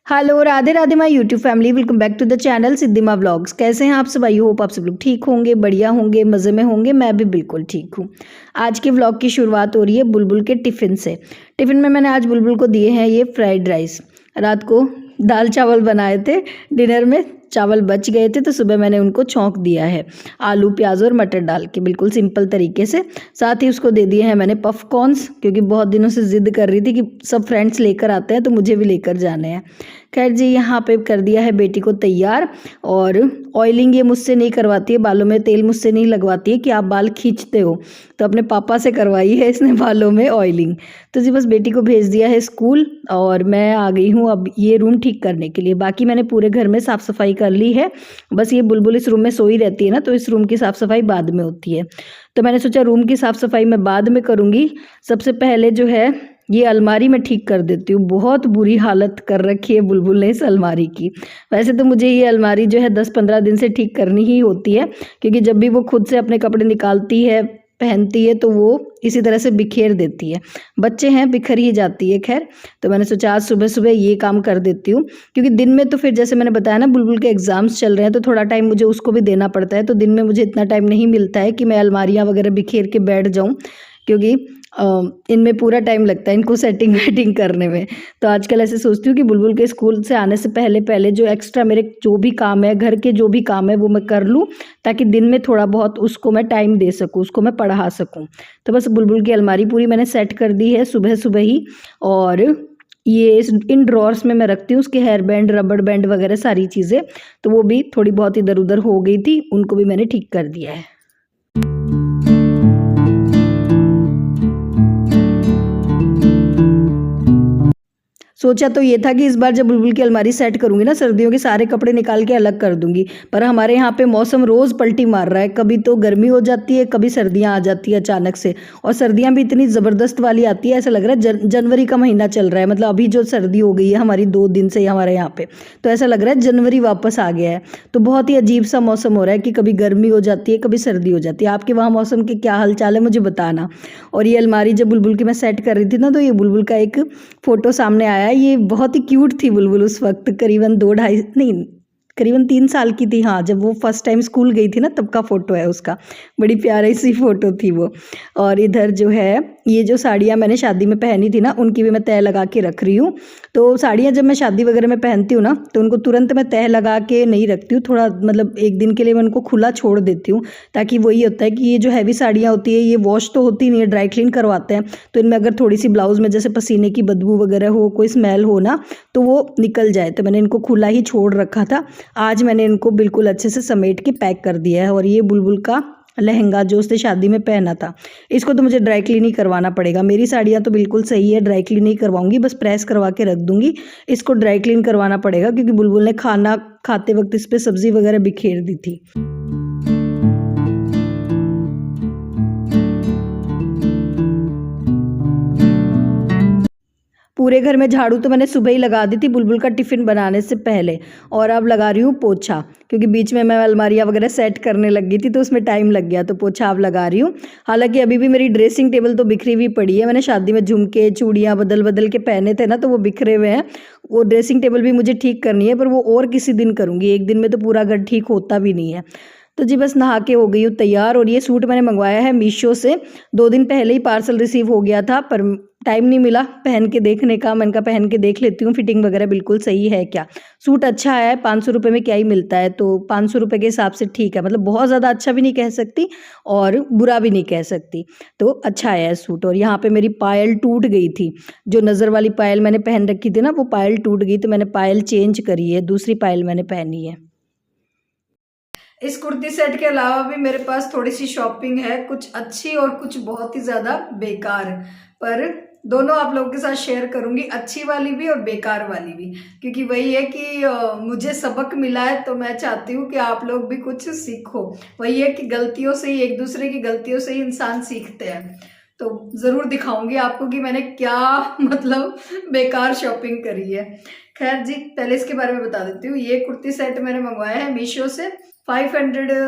Hello Radhe Radhe my YouTube family, welcome back to the channel Siddhima vlogs. कैसे हैं आप सब? आई होप आप सब लोग ठीक होंगे, बढ़िया होंगे, मज़े में होंगे। मैं भी बिल्कुल ठीक हूँ। आज के व्लॉग की शुरुआत हो रही है बुलबुल के टिफ़िन से। टिफ़िन में मैंने आज बुलबुल को दिए हैं ये फ्राइड राइस। रात को दाल चावल बनाए थे, डिनर में चावल बच गए थे तो सुबह मैंने उनको छौंक दिया है आलू प्याज और मटर डाल के, बिल्कुल सिंपल तरीके से। साथ ही उसको दे दिए हैं मैंने पफ कॉर्न्स, क्योंकि बहुत दिनों से ज़िद कर रही थी कि सब फ्रेंड्स लेकर आते हैं तो मुझे भी लेकर जाने हैं। खैर जी, यहाँ पे कर दिया है बेटी को तैयार। और ऑयलिंग ये मुझसे नहीं करवाती है, बालों में तेल मुझसे नहीं लगवाती है कि आप बाल खींचते हो, तो अपने पापा से करवाई है इसने बालों में ऑयलिंग। तो जी बस बेटी को भेज दिया है स्कूल और मैं आ गई हूँ अब ये रूम ठीक करने के लिए। बाकी मैंने पूरे घर में साफ़ सफाई कर ली है, बस ये बुलबुल इस रूम में सोई रहती है ना, तो इस रूम की साफ़ सफाई बाद में होती है। तो मैंने सोचा रूम की साफ़ सफाई मैं बाद में करूँगी। सबसे पहले जो है ये अलमारी में ठीक कर देती हूँ। बहुत बुरी हालत कर रखी है बुलबुल ने इस अलमारी की। वैसे तो मुझे ये अलमारी जो है 10-15 दिन से ठीक करनी ही होती है, क्योंकि जब भी वो खुद से अपने कपड़े निकालती है पहनती है तो वो इसी तरह से बिखेर देती है। बच्चे हैं, बिखर ही जाती है। खैर, तो मैंने सोचा आज सुबह सुबह ये काम कर देती हूँ, क्योंकि दिन में तो फिर जैसे मैंने बताया ना बुलबुल के एग्ज़ाम्स चल रहे हैं तो थोड़ा टाइम मुझे उसको भी देना पड़ता है। तो दिन में मुझे इतना टाइम नहीं मिलता है कि मैं अलमारियाँ वगैरह बिखेर के बैठ जाऊँ, क्योंकि इनमें पूरा टाइम लगता है इनको सेटिंग वेटिंग करने में। तो आजकल ऐसे सोचती हूँ कि बुलबुल के स्कूल से आने से पहले पहले जो एक्स्ट्रा मेरे जो भी काम है, घर के जो भी काम है वो मैं कर लूँ, ताकि दिन में थोड़ा बहुत उसको मैं टाइम दे सकूँ, उसको मैं पढ़ा सकूँ। तो बस बुलबुल की अलमारी पूरी मैंने सेट कर दी है सुबह सुबह ही। और ये इन ड्रॉर्स में मैं रखती हूँ उसके हेयर बैंड, रबड़ बैंड वगैरह सारी चीज़ें। तो वो भी थोड़ी बहुत इधर उधर हो गई थी, उनको भी मैंने ठीक कर दिया है। सोचा तो ये था कि इस बार जब बुलबुल की अलमारी सेट करूंगी ना, सर्दियों के सारे कपड़े निकाल के अलग कर दूंगी। पर हमारे यहाँ पे मौसम रोज़ पलटी मार रहा है, कभी तो गर्मी हो जाती है, कभी सर्दियाँ आ जाती है अचानक से। और सर्दियाँ भी इतनी ज़बरदस्त वाली आती है, ऐसा लग रहा है जनवरी का महीना चल रहा है। मतलब अभी जो सर्दी हो गई है हमारी 2 दिन से हमारे यहाँ पे, तो ऐसा लग रहा है जनवरी वापस आ गया है। तो बहुत ही अजीब सा मौसम हो रहा है कि कभी गर्मी हो जाती है, कभी सर्दी हो जाती है। आपके वहाँ मौसम के क्या हाल चाल है मुझे बताना। और ये अलमारी जब बुलबुल की मैं सेट कर रही थी ना, तो ये बुलबुल का एक फ़ोटो सामने आया। ये बहुत ही क्यूट थी बुलबुल उस वक्त, करीबन 2 ढाई नहीं, करीबन 3 साल की थी। हाँ, जब वो फर्स्ट टाइम स्कूल गई थी ना तब का फ़ोटो है उसका। बड़ी प्यारी सी फ़ोटो थी वो। और इधर जो है ये जो साड़ियाँ मैंने शादी में पहनी थी ना, उनकी भी मैं तह लगा के रख रही हूँ। तो साड़ियाँ जब मैं शादी वगैरह में पहनती हूँ ना, तो उनको तुरंत मैं तह लगा के नहीं रखती हूँ। थोड़ा मतलब एक दिन के लिए मैं उनको खुला छोड़ देती हूँ, ताकि वही होता है कि ये जो हैवी साड़ियाँ होती है ये वॉश तो होती नहीं है, ड्राई क्लीन करवाते हैं। तो इनमें अगर थोड़ी सी ब्लाउज़ में जैसे पसीने की बदबू वगैरह हो, कोई स्मेल हो ना, तो वो निकल जाए। तो मैंने इनको खुला ही छोड़ रखा था। आज मैंने इनको बिल्कुल अच्छे से समेट के पैक कर दिया है। और ये बुलबुल का लहंगा जो उसने शादी में पहना था, इसको तो मुझे ड्राई क्लीन ही करवाना पड़ेगा। मेरी साड़ियाँ तो बिल्कुल सही है, ड्राई क्लीन नहीं करवाऊंगी, बस प्रेस करवा के रख दूंगी। इसको ड्राई क्लीन करवाना पड़ेगा, क्योंकि बुलबुल ने खाना खाते वक्त इस पर सब्जी वगैरह बिखेर दी थी। पूरे घर में झाड़ू तो मैंने सुबह ही लगा दी थी बुलबुल का टिफ़िन बनाने से पहले। और अब लगा रही हूँ पोछा, क्योंकि बीच में मैं अलमारियाँ वगैरह सेट करने लग गई थी तो उसमें टाइम लग गया, तो पोछा अब लगा रही हूँ। हालांकि अभी भी मेरी ड्रेसिंग टेबल तो बिखरी हुई पड़ी है। मैंने शादी में झुमके चूड़ियाँ बदल बदल के पहने थे ना, तो वो बिखरे हुए हैं। वो ड्रेसिंग टेबल भी मुझे ठीक करनी है, पर वो और किसी दिन करूँगी, एक दिन में तो पूरा घर ठीक होता भी नहीं है। तो जी बस नहा के हो गई हूँ तैयार। और ये सूट मैंने मंगवाया है मीशो से, 2 दिन पहले ही पार्सल रिसीव हो गया था, पर टाइम नहीं मिला पहन के देखने का। मैंने कहा पहन के देख लेती हूँ फिटिंग वगैरह बिल्कुल सही है क्या। सूट अच्छा है, 500 रुपये में क्या ही मिलता है, तो 500 रुपये के हिसाब से ठीक है। मतलब बहुत ज़्यादा अच्छा भी नहीं कह सकती और बुरा भी नहीं कह सकती, तो अच्छा है सूट। और यहाँ पे मेरी पायल टूट गई थी, जो नज़र वाली पायल मैंने पहन रखी थी ना, वो पायल टूट गई, तो मैंने पायल चेंज करी है, दूसरी पायल मैंने पहनी है। इस कुर्ती सेट के अलावा भी मेरे पास थोड़ी सी शॉपिंग है, कुछ अच्छी और कुछ बहुत ही ज़्यादा बेकार। पर दोनों आप लोगों के साथ शेयर करूंगी, अच्छी वाली भी और बेकार वाली भी, क्योंकि वही है कि मुझे सबक मिला है, तो मैं चाहती हूँ कि आप लोग भी कुछ सीखो। वही है कि गलतियों से ही, एक दूसरे की गलतियों से ही इंसान सीखते हैं। तो ज़रूर दिखाऊंगी आपको कि मैंने क्या मतलब बेकार शॉपिंग करी है। खैर जी, पहले इसके बारे में बता देती हूँ। ये कुर्ती सेट मैंने मंगवाया है मीशो से, 500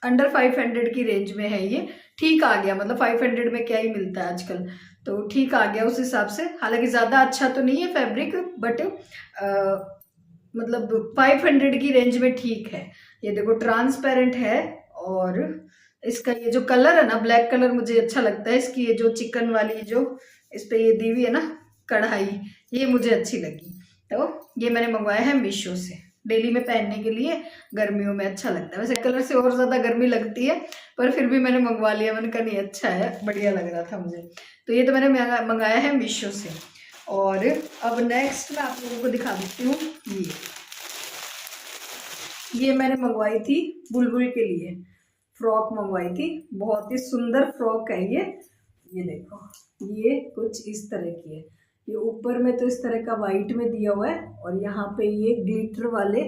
अंडर 500 की रेंज में है ये, ठीक आ गया। मतलब 500 में क्या ही मिलता है आजकल, तो ठीक आ गया उस हिसाब से। हालांकि ज़्यादा अच्छा तो नहीं है फैब्रिक, बट मतलब 500 की रेंज में ठीक है। ये देखो ट्रांसपेरेंट है, और इसका ये जो कलर है ना, ब्लैक कलर मुझे अच्छा लगता है। इसकी ये जो चिकन वाली जो इस पे ये दी हुई है ना कढ़ाई, ये मुझे अच्छी लगी। तो ये मैंने मंगवाया है मीशो से, डेली में पहनने के लिए, गर्मियों में अच्छा लगता है। वैसे कलर से और ज़्यादा गर्मी लगती है, पर फिर भी मैंने मंगवा लिया। मैंने कहा नहीं अच्छा है, बढ़िया लग रहा था मुझे। तो ये तो मैंने मंगाया है मीशो से। और अब नेक्स्ट मैं आप लोगों को दिखा देती हूँ। ये मैंने मंगवाई थी बुलबुल के लिए, फ्रॉक मंगवाई थी। बहुत ही सुंदर फ्रॉक है ये देखो, ये कुछ इस तरह की है। ये ऊपर में तो इस तरह का वाइट में दिया हुआ है, और यहाँ पे ये ग्लिटर वाले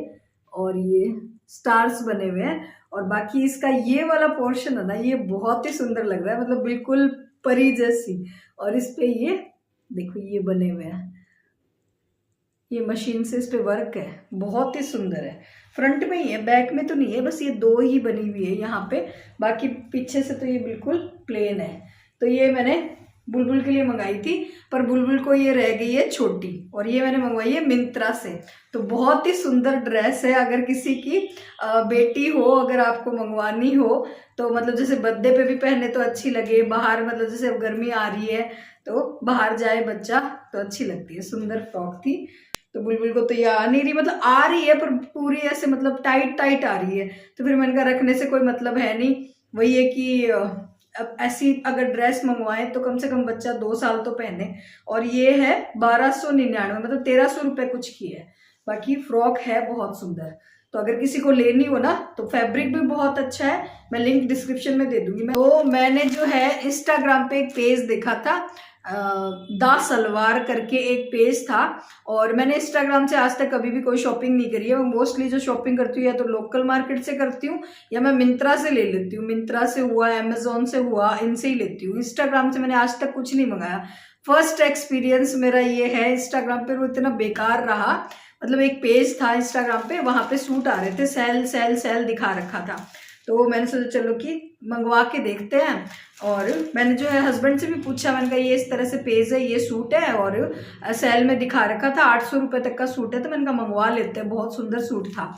और ये स्टार्स बने हुए हैं। और बाकी इसका ये वाला पोर्शन है ना, ये बहुत ही सुंदर लग रहा है, मतलब बिल्कुल परी जैसी। और इस पे ये देखो ये बने हुए हैं, ये मशीन से इस पे वर्क है, बहुत ही सुंदर है। फ्रंट में ही है, बैक में तो नहीं है, बस ये दो ही बनी हुई है यहाँ पे, बाकी पीछे से तो ये बिल्कुल प्लेन है। तो ये मैंने बुलबुल के लिए मंगाई थी, पर बुलबुल को ये रह गई है छोटी, और ये मैंने मंगवाई है मिंत्रा से। तो बहुत ही सुंदर ड्रेस है। अगर किसी की बेटी हो, अगर आपको मंगवानी हो, तो मतलब जैसे बर्थडे पे भी पहने तो अच्छी लगे, बाहर मतलब जैसे अब गर्मी आ रही है तो बाहर जाए बच्चा तो अच्छी लगती है। सुंदर फ्रॉक थी। तो बुलबुल को तो ये आ नहीं रही, मतलब आ रही है पर पूरी ऐसे मतलब टाइट टाइट आ रही है। तो फिर मैंने कहा रखने से कोई मतलब है नहीं। वही है कि अब ऐसी अगर ड्रेस मंगवाएं तो कम से कम बच्चा 2 साल तो पहने। और ये है 1299, मतलब 1300 रुपये कुछ की है। बाकी फ्रॉक है बहुत सुंदर। तो अगर किसी को लेनी हो ना, तो फैब्रिक भी बहुत अच्छा है, मैं लिंक डिस्क्रिप्शन में दे दूंगी। तो मैंने जो है इंस्टाग्राम पे एक पेज देखा था, दा सलवार करके एक पेज था। और मैंने इंस्टाग्राम से आज तक कभी भी कोई शॉपिंग नहीं करी है। मैं मोस्टली जो शॉपिंग करती हूँ या तो लोकल मार्केट से करती हूँ, या मैं मिंत्रा से ले लेती हूँ। मिंत्रा से हुआ, अमेजोन से हुआ, इनसे ही लेती हूँ। इंस्टाग्राम से मैंने आज तक कुछ नहीं मंगाया। फर्स्ट एक्सपीरियंस मेरा ये है। इंस्टाग्राम पे वो इतना बेकार रहा। मतलब एक पेज था इंस्टाग्राम पे, वहां पे सूट आ रहे थे, सेल सेल सेल दिखा रखा था। तो मैंने सोचा चलो कि मंगवा के देखते हैं। और मैंने जो है हस्बैंड से भी पूछा, मैंने कहा ये इस तरह से पेज है, ये सूट है, और सेल में दिखा रखा था 800 रुपये तक का सूट है। तो मैंने कहा मंगवा लेते हैं, बहुत सुंदर सूट था।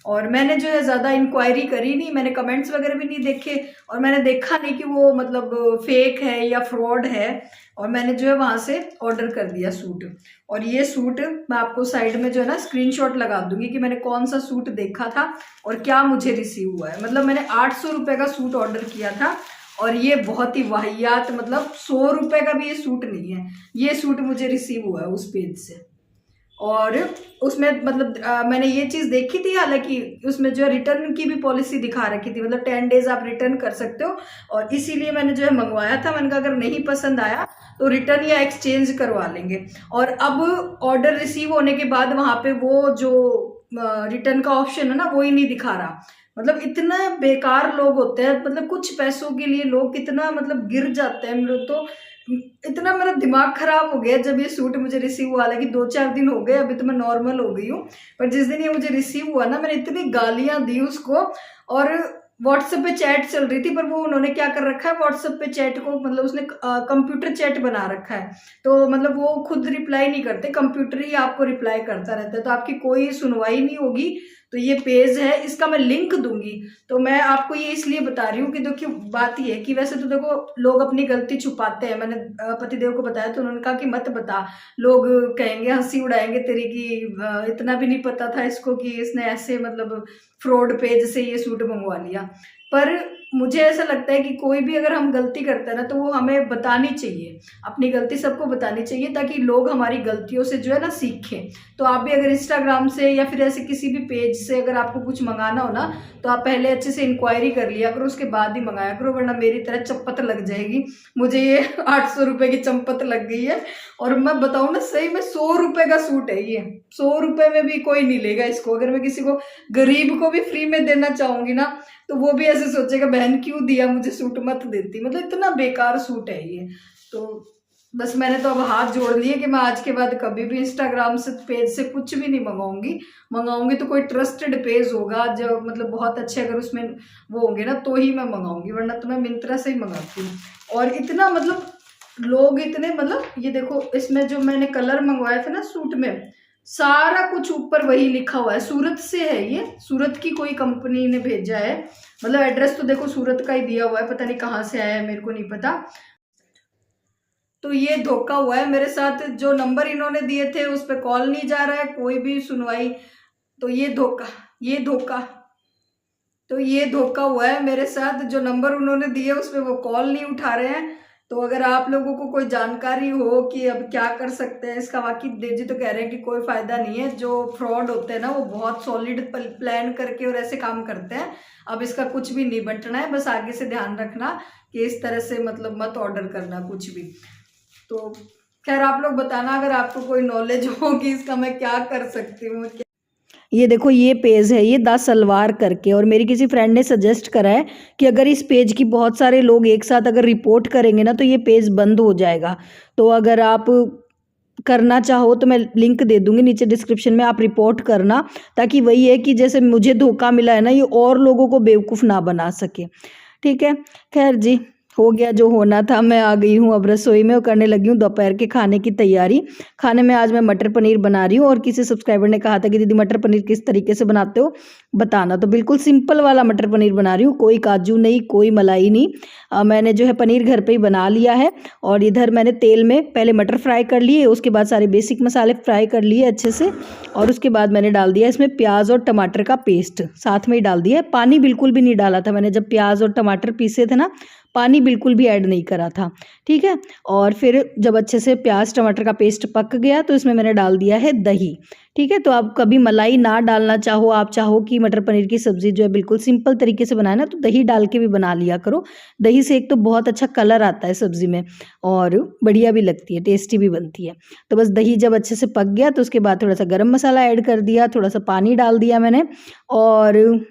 और मैंने जो है ज़्यादा इंक्वायरी करी नहीं, मैंने कमेंट्स वगैरह भी नहीं देखे, और मैंने देखा नहीं कि वो मतलब फेक है या फ्रॉड है। और मैंने जो है वहाँ से ऑर्डर कर दिया सूट। और ये सूट मैं आपको साइड में जो है ना स्क्रीनशॉट लगा दूंगी कि मैंने कौन सा सूट देखा था और क्या मुझे रिसीव हुआ है। मतलब मैंने 800 रुपये का सूट ऑर्डर किया था, और ये बहुत ही वाहियात, मतलब 100 रुपये का भी ये सूट नहीं है। ये सूट मुझे रिसीव हुआ है उस पेज से। और उसमें मतलब मैंने ये चीज़ देखी थी, हालांकि उसमें जो है रिटर्न की भी पॉलिसी दिखा रखी थी, मतलब 10 डेज आप रिटर्न कर सकते हो। और इसीलिए मैंने जो है मंगवाया था। मैंने कहा अगर नहीं पसंद आया तो रिटर्न या एक्सचेंज करवा लेंगे। और अब ऑर्डर रिसीव होने के बाद वहाँ पे वो जो रिटर्न का ऑप्शन है ना, वो ही नहीं दिखा रहा। मतलब इतना बेकार लोग होते हैं, मतलब कुछ पैसों के लिए लोग कितना मतलब गिर जाते हैं। मेरे तो इतना मेरा दिमाग खराब हो गया जब ये सूट मुझे रिसीव हुआ। हालांकि 2-4 दिन हो गए, अभी तो मैं नॉर्मल हो गई हूँ, पर जिस दिन ये मुझे रिसीव हुआ ना, मैंने इतनी गालियां दी उसको। और व्हाट्सएप पे चैट चल रही थी, पर वो उन्होंने क्या कर रखा है, व्हाट्सएप पे चैट को मतलब उसने कंप्यूटर चैट बना रखा है। तो मतलब वो खुद रिप्लाई नहीं करते, कंप्यूटर ही आपको रिप्लाई करता रहता है, तो आपकी कोई सुनवाई नहीं होगी। तो ये पेज है, इसका मैं लिंक दूंगी। तो मैं आपको ये इसलिए बता रही हूँ कि देखिए बात ये है कि वैसे तो देखो लोग अपनी गलती छुपाते हैं। मैंने पतिदेव को बताया तो उन्होंने कहा कि मत बता, लोग कहेंगे, हंसी उड़ाएंगे तेरी की, इतना भी नहीं पता था इसको कि इसने ऐसे मतलब फ्रॉड पेज से ये सूट मंगवा लिया। पर मुझे ऐसा लगता है कि कोई भी अगर हम गलती करते हैं ना, तो वो हमें बतानी चाहिए, अपनी गलती सबको बतानी चाहिए, ताकि लोग हमारी गलतियों से जो है ना सीखें। तो आप भी अगर इंस्टाग्राम से या फिर ऐसे किसी भी पेज से अगर आपको कुछ मंगाना हो ना, तो आप पहले अच्छे से इंक्वायरी कर लिया करो, उसके बाद ही मंगाया करो, वरना मेरी तरह चंपत लग जाएगी। मुझे ये 800 रुपये की चंपत लग गई है। और मैं बताऊँ ना, सही में 100 रुपये का सूट है ये। 100 रुपये में भी कोई नहीं लेगा इसको। अगर मैं किसी को गरीब को भी फ्री में देना चाहूंगी ना, तो वो भी ऐसे सोचेगा बहन क्यों दिया, मुझे सूट मत देती। मतलब इतना बेकार सूट है ये। तो बस मैंने तो अब हाथ जोड़ लिए कि मैं आज के बाद कभी भी इंस्टाग्राम से पेज से कुछ भी नहीं मंगाऊंगी तो कोई ट्रस्टेड पेज होगा जो मतलब बहुत अच्छे, अगर उसमें वो होंगे ना तो ही मैं मंगाऊंगी, वरना तो मैं मिंत्रा से ही मंगाती हूँ। और इतना मतलब लोग इतने मतलब ये देखो, इसमें जो मैंने कलर मंगवाया था ना सूट में, सारा कुछ ऊपर वही लिखा हुआ है, सूरत से है, ये सूरत की कोई कंपनी ने भेजा है। मतलब एड्रेस तो देखो सूरत का ही दिया हुआ है, पता नहीं कहाँ से आया है, मेरे को नहीं पता। तो ये धोखा हुआ है मेरे साथ, जो नंबर इन्होंने दिए थे उस पर कॉल नहीं जा रहा है, कोई भी सुनवाई। तो ये धोखा हुआ है मेरे साथ, जो नंबर उन्होंने दिए उस पर वो कॉल नहीं उठा रहे हैं। तो अगर आप लोगों को कोई जानकारी हो कि अब क्या कर सकते हैं इसका, बाकी देजी तो कह रहे हैं कि कोई फायदा नहीं है, जो फ्रॉड होते हैं ना वो बहुत सॉलिड प्लान करके और ऐसे काम करते हैं। अब इसका कुछ भी नहीं बटना है, बस आगे से ध्यान रखना कि इस तरह से मतलब मत ऑर्डर करना कुछ भी। तो खैर आप लोग बताना अगर आपको कोई नॉलेज हो कि इसका मैं क्या कर सकती हूँ। ये देखो ये पेज है, ये दा सलवार करके, और मेरी किसी फ्रेंड ने सजेस्ट करा है कि अगर इस पेज की बहुत सारे लोग एक साथ अगर रिपोर्ट करेंगे ना तो ये पेज बंद हो जाएगा। तो अगर आप करना चाहो तो मैं लिंक दे दूंगी नीचे डिस्क्रिप्शन में, आप रिपोर्ट करना, ताकि वही है कि जैसे मुझे धोखा मिला है ना, ये और लोगों को बेवकूफ़ ना बना सके। ठीक है, खैर जी, हो गया जो होना था। मैं आ गई हूँ अब रसोई में और करने लगी हूँ दोपहर के खाने की तैयारी। खाने में आज मैं मटर पनीर बना रही हूँ, और किसी सब्सक्राइबर ने कहा था कि दीदी मटर पनीर किस तरीके से बनाते हो बताना, तो बिल्कुल सिंपल वाला मटर पनीर बना रही हूँ, कोई काजू नहीं, कोई मलाई नहीं। मैंने जो है पनीर घर पे ही बना लिया है, और इधर मैंने तेल में पहले मटर फ्राई कर लिए, उसके बाद सारे बेसिक मसाले फ्राई कर लिए अच्छे से, और उसके बाद मैंने डाल दिया इसमें प्याज और टमाटर का पेस्ट, साथ में ही डाल दिया है। पानी बिल्कुल भी नहीं डाला था मैंने, जब प्याज और टमाटर पीसे थे ना, पानी बिल्कुल भी ऐड नहीं करा था। ठीक है, और फिर जब अच्छे से प्याज टमाटर का पेस्ट पक गया तो इसमें मैंने डाल दिया है दही। ठीक है, तो आप कभी मलाई ना डालना चाहो, आप चाहो कि मटर पनीर की सब्ज़ी जो है बिल्कुल सिंपल तरीके से बनाए ना, तो दही डाल के भी बना लिया करो। दही से एक तो बहुत अच्छा कलर आता है सब्ज़ी में, और बढ़िया भी लगती है, टेस्टी भी बनती है। तो बस दही जब अच्छे से पक गया तो उसके बाद थोड़ा सा गरम मसाला ऐड कर दिया, थोड़ा सा पानी डाल दिया मैंने, और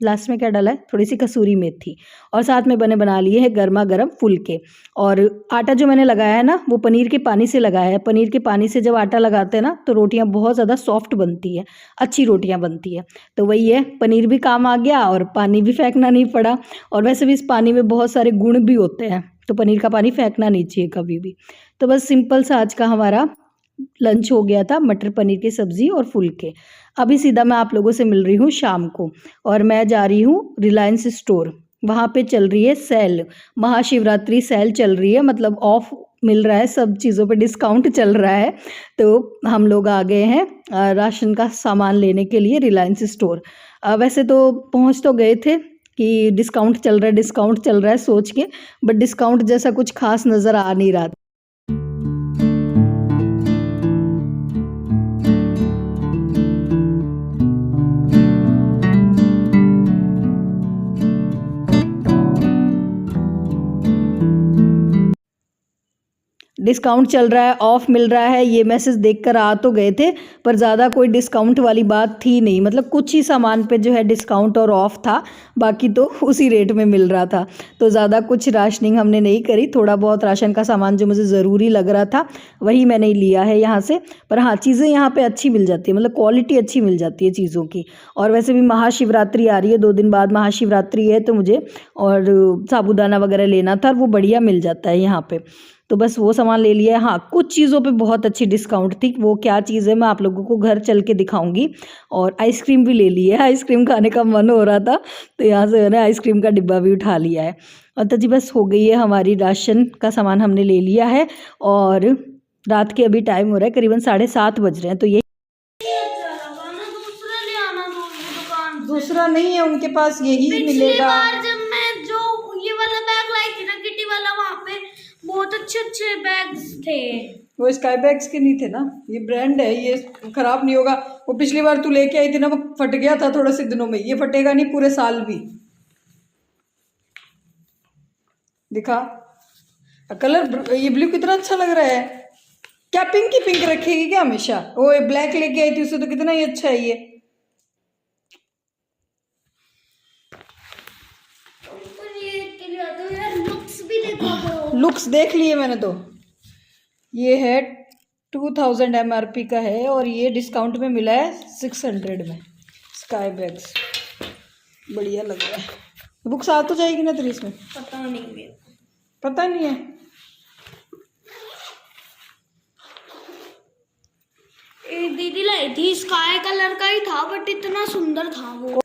लास्ट में क्या डाला है, थोड़ी सी कसूरी मेथी, और साथ में बना लिए हैं गर्मा गर्म फुलके। और आटा जो मैंने लगाया है ना वो पनीर के पानी से लगाया है। पनीर के पानी से जब आटा लगाते हैं ना तो रोटियां बहुत ज़्यादा सॉफ्ट बनती है, अच्छी रोटियां बनती है। तो वही है, पनीर भी काम आ गया और पानी भी फेंकना नहीं पड़ा। और वैसे भी इस पानी में बहुत सारे गुण भी होते हैं, तो पनीर का पानी फेंकना नहीं चाहिए कभी भी। तो बस सिंपल सा आज का हमारा लंच हो गया था, मटर पनीर की सब्ज़ी और फुलके। अभी सीधा मैं आप लोगों से मिल रही हूँ शाम को, और मैं जा रही हूँ रिलायंस स्टोर। वहाँ पे चल रही है सेल, महाशिवरात्रि सेल चल रही है, मतलब ऑफ मिल रहा है, सब चीज़ों पे डिस्काउंट चल रहा है। तो हम लोग आ गए हैं राशन का सामान लेने के लिए रिलायंस स्टोर। वैसे तो पहुँच तो गए थे कि डिस्काउंट चल रहा है सोच के, बट डिस्काउंट जैसा कुछ खास नज़र आ नहीं रहा। डिस्काउंट चल रहा है, ऑफ मिल रहा है, ये मैसेज देखकर आ तो गए थे, पर ज़्यादा कोई डिस्काउंट वाली बात थी नहीं। मतलब कुछ ही सामान पे जो है डिस्काउंट और ऑफ था, बाकी तो उसी रेट में मिल रहा था। तो ज़्यादा कुछ राशनिंग हमने नहीं करी, थोड़ा बहुत राशन का सामान जो मुझे ज़रूरी लग रहा था वही मैंने लिया है यहाँ से। पर हाँ, चीज़ें यहाँ पर अच्छी मिल जाती है, मतलब क्वालिटी अच्छी मिल जाती है चीज़ों की। और वैसे भी महाशिवरात्रि आ रही है, 2 दिन बाद महाशिवरात्रि है, तो मुझे और साबूदाना वगैरह लेना था, और वो बढ़िया मिल जाता है यहाँ पे। तो बस वो सामान ले लिया है। हाँ, कुछ चीज़ों पे बहुत अच्छी डिस्काउंट थी, वो क्या चीज़ है मैं आप लोगों को घर चल के दिखाऊंगी। और आइसक्रीम भी ले ली है, आइसक्रीम खाने का मन हो रहा था, तो यहाँ से मैंने आइसक्रीम का डिब्बा भी उठा लिया है। और तो जी बस हो गई है, हमारी राशन का सामान हमने ले लिया है, और रात के अभी टाइम हो रहा है करीबन 7:30 बज रहे हैं। तो ये दूसरा नहीं है उनके पास, यही मिलेगा। जब मैं जो ये वाला बैग लाई थी ना किटी वाला, वहाँ पे बहुत अच्छे अच्छे बैग्स थे। वो स्काई बैग्स के नहीं थे ना, ये ब्रांड है, ये खराब नहीं होगा। वो पिछली बार तू लेके आई थी ना, वो फट गया था थोड़े से दिनों में, ये फटेगा नहीं पूरे साल भी। दिखा कलर, ये ब्लू कितना अच्छा लग रहा है। क्या पिंक ही पिंक रखेगी क्या हमेशा? वो ब्लैक लेके आई थी, उससे तो कितना ही अच्छा है ये। लुक्स देख लिए मैंने तो। ये है 2000 MRP का है और ये डिस्काउंट में मिला है 600 में। स्काई बैग्स बढ़िया लग रहा है। बुक्स आ तो जाएगी ना तेरी इसमें? पता नहीं मेरे को। पता नहीं है। दीदी लाई थी, स्काई कलर का ही था बट इतना सुंदर था वो।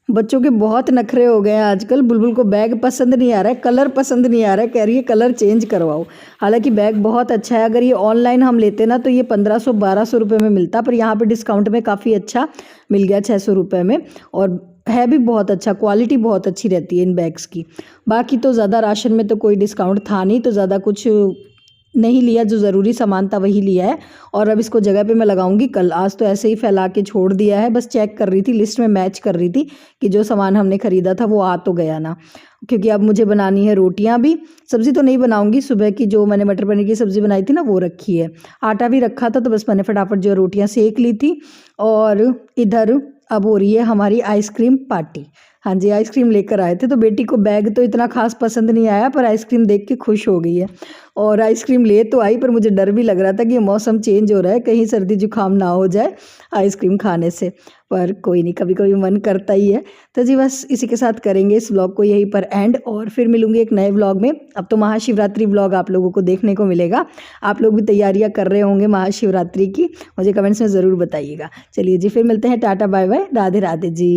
बच्चों के बहुत नखरे हो गए हैं आजकल। बुलबुल को बैग पसंद नहीं आ रहा है, कलर पसंद नहीं आ रहा है, कह रही है कलर चेंज करवाओ। हालांकि बैग बहुत अच्छा है। अगर ये ऑनलाइन हम लेते ना तो ये 1500-1200 रुपये में मिलता, पर यहाँ पे डिस्काउंट में काफ़ी अच्छा मिल गया 600 रुपये में। और है भी बहुत अच्छा, क्वालिटी बहुत अच्छी रहती है इन बैग्स की। बाकी तो ज़्यादा राशन में तो कोई डिस्काउंट था नहीं, तो ज़्यादा कुछ नहीं लिया, जो ज़रूरी सामान था वही लिया है। और अब इसको जगह पे मैं लगाऊंगी कल। आज तो ऐसे ही फैला के छोड़ दिया है, बस चेक कर रही थी, लिस्ट में मैच कर रही थी कि जो सामान हमने ख़रीदा था वो आ तो गया ना। क्योंकि अब मुझे बनानी है रोटियां भी। सब्ज़ी तो नहीं बनाऊंगी, सुबह की जो मैंने मटर पनीर की सब्ज़ी बनाई थी ना वो रखी है। आटा भी रखा था, तो बस मैंने फटाफट जो रोटियां सेक ली थी। और इधर अब हो रही है हमारी आइसक्रीम पार्टी। हाँ जी, आइसक्रीम लेकर आए थे, तो बेटी को बैग तो इतना खास पसंद नहीं आया, पर आइसक्रीम देख के खुश हो गई है। और आइसक्रीम ले तो आई, पर मुझे डर भी लग रहा था कि मौसम चेंज हो रहा है, कहीं सर्दी जुकाम ना हो जाए आइसक्रीम खाने से। पर कोई नहीं, कभी कभी मन करता ही है। तो जी बस इसी के साथ करेंगे इस व्लॉग को यहीं पर एंड, और फिर मिलूंगी एक नए व्लॉग में। अब तो महाशिवरात्रि व्लॉग आप लोगों को देखने को मिलेगा। आप लोग भी तैयारियां कर रहे होंगे महाशिवरात्रि की, मुझे कमेंट्स में ज़रूर बताइएगा। चलिए जी, फिर मिलते हैं। Tata bye bye, Radhe Radhe जी।